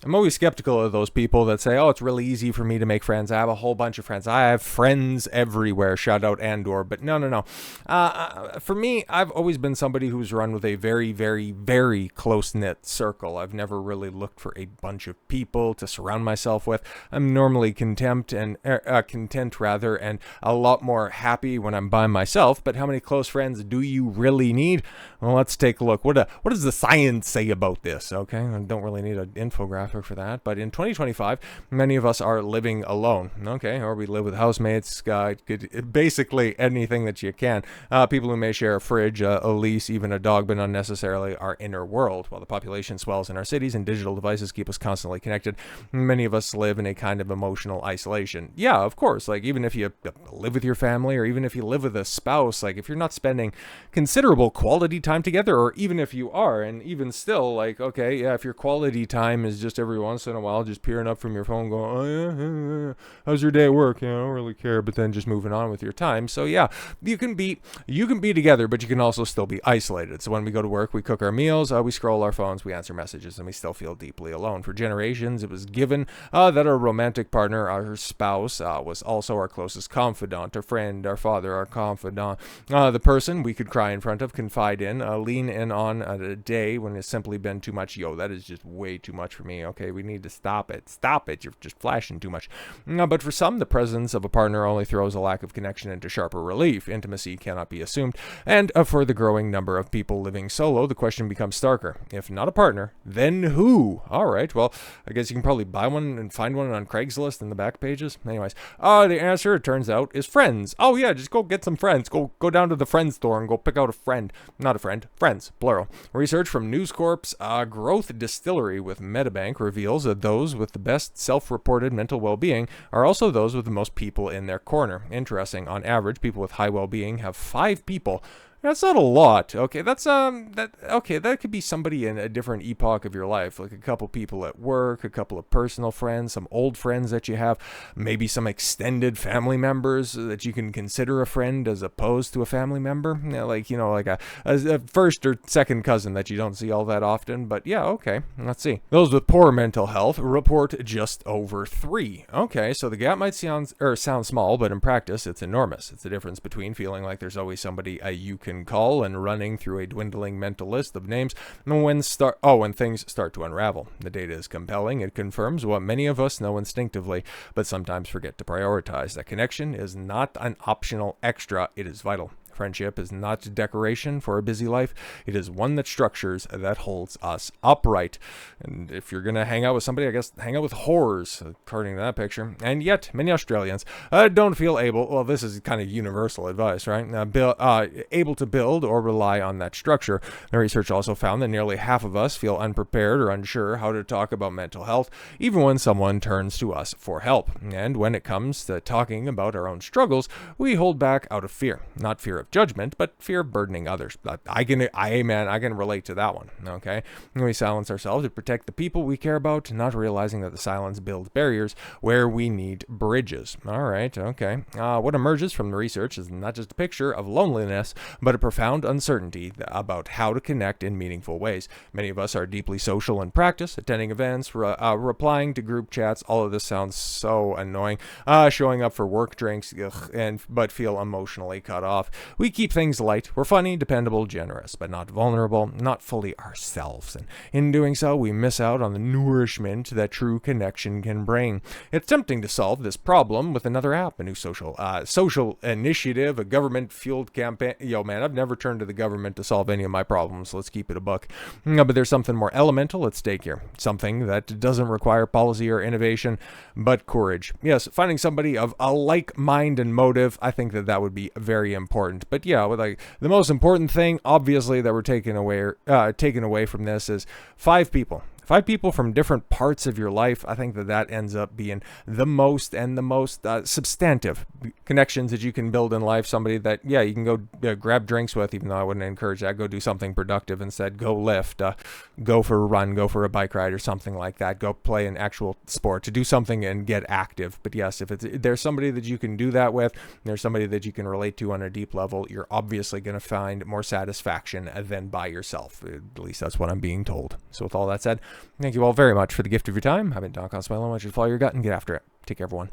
I'm always skeptical of those people that say, "Oh, it's really easy for me to make friends. I have a whole bunch of friends. I have friends everywhere." Shout out Andor. But no, no, no. For me, I've always been somebody who's run with a very, very, very close knit circle. I've never really looked for a bunch of people to surround myself with. I'm normally content rather, and a lot more happy when I'm by myself. But how many close friends do you really need? Well, let's take a look. What does the science say about this? Okay, I don't really need an infographic for that. But in 2025, many of us are living alone. Okay, or we live with housemates. Basically anything that you can. People who may share a fridge, a lease, even a dog, but not necessarily our inner world. While the population swells in our cities and digital devices keep us constantly connected, many of us live in a kind of emotional isolation. Yeah, of course. Like even if you live with your family, or even if you live with a spouse, like if you're not spending considerable quality time together, or even if you are, and even still, like, okay, yeah, if your quality time is just every once in a while just peering up from your phone going, "Oh yeah, how's your day at work?" I don't really care, but then just moving on with your time. So yeah, you can be together, but you can also still be isolated. So when we go to work, we cook our meals, we scroll our phones, we answer messages, and we still feel deeply alone. For generations, it was given that our romantic partner, our spouse, was also our closest confidant, our friend, our father, our confidant, the person we could cry in front of, confide in, lean in on at a day when it's simply been too much. Yo, that is just way too much for me. Okay, we need to stop it. Stop it. You're just flashing too much. But for some, the presence of a partner only throws a lack of connection into sharper relief. Intimacy cannot be assumed. And for the growing number of people living solo, the question becomes starker. If not a partner, then who? All right, well, I guess you can probably buy one and find one on Craigslist in the back pages. Anyways, the answer, it turns out, is friends. Oh yeah, just go get some friends. Go down to the friend store and go pick out a friend. Not a friend, friends, plural. Research from News Corp's Growth Distillery with Medibank reveals that those with the best self-reported mental well-being are also those with the most people in their corner. Interesting. On average, people with high well-being have 5 people. That's not a lot. Okay, that could be somebody in a different epoch of your life, like a couple people at work, a couple of personal friends, some old friends that you have, maybe some extended family members that you can consider a friend as opposed to a family member, like a first or second cousin that you don't see all that often. But yeah, okay, let's see. Those with poor mental health report just over 3. Okay, so the gap might sound small, but in practice, it's enormous. It's the difference between feeling like there's always somebody you can call and running through a dwindling mental list of names when things start to unravel. The data is compelling. It confirms what many of us know instinctively, but sometimes forget to prioritize. That connection is not an optional extra, it is vital. Friendship is not a decoration for a busy life. It is one that structures, that holds us upright. And if you're going to hang out with somebody, I guess hang out with whores, according to that picture. And yet, many Australians don't feel well, this is kind of universal advice, right? Able to build or rely on that structure. The research also found that nearly half of us feel unprepared or unsure how to talk about mental health, even when someone turns to us for help. And when it comes to talking about our own struggles, we hold back out of fear. Not fear of judgment, but fear of burdening others. I can relate to that one. Okay, we silence ourselves to protect the people we care about, not realizing that the silence builds barriers where we need bridges. All right, okay. What emerges from the research is not just a picture of loneliness, but a profound uncertainty about how to connect in meaningful ways. Many of us are deeply social in practice, attending events, replying to group chats. All of this sounds so annoying. Showing up for work drinks, but feel emotionally cut off. We keep things light. We're funny, dependable, generous, but not vulnerable, not fully ourselves. And in doing so, we miss out on the nourishment that true connection can bring. It's tempting to solve this problem with another app, a new social initiative, a government-fueled campaign. Yo, man, I've never turned to the government to solve any of my problems. Let's keep it a buck. But there's something more elemental at stake here. Something that doesn't require policy or innovation, but courage. Yes, finding somebody of a like mind and motive, I think that would be very important. But yeah, the most important thing, obviously, that we're taking away from this is 5 people. 5 people from different parts of your life. I think that ends up being the most substantive connections that you can build in life. Somebody that, yeah, you can go grab drinks with, even though I wouldn't encourage that. Go do something productive instead. Go lift, go for a run, go for a bike ride or something like that. Go play an actual sport, to do something and get active. But yes, if there's somebody that you can do that with, there's somebody that you can relate to on a deep level, you're obviously going to find more satisfaction than by yourself. At least that's what I'm being told. So with all that said, Thank you all very much for the gift of your time. I've been Don Cosmello. I want you to follow your gut and get after it. Take care, everyone.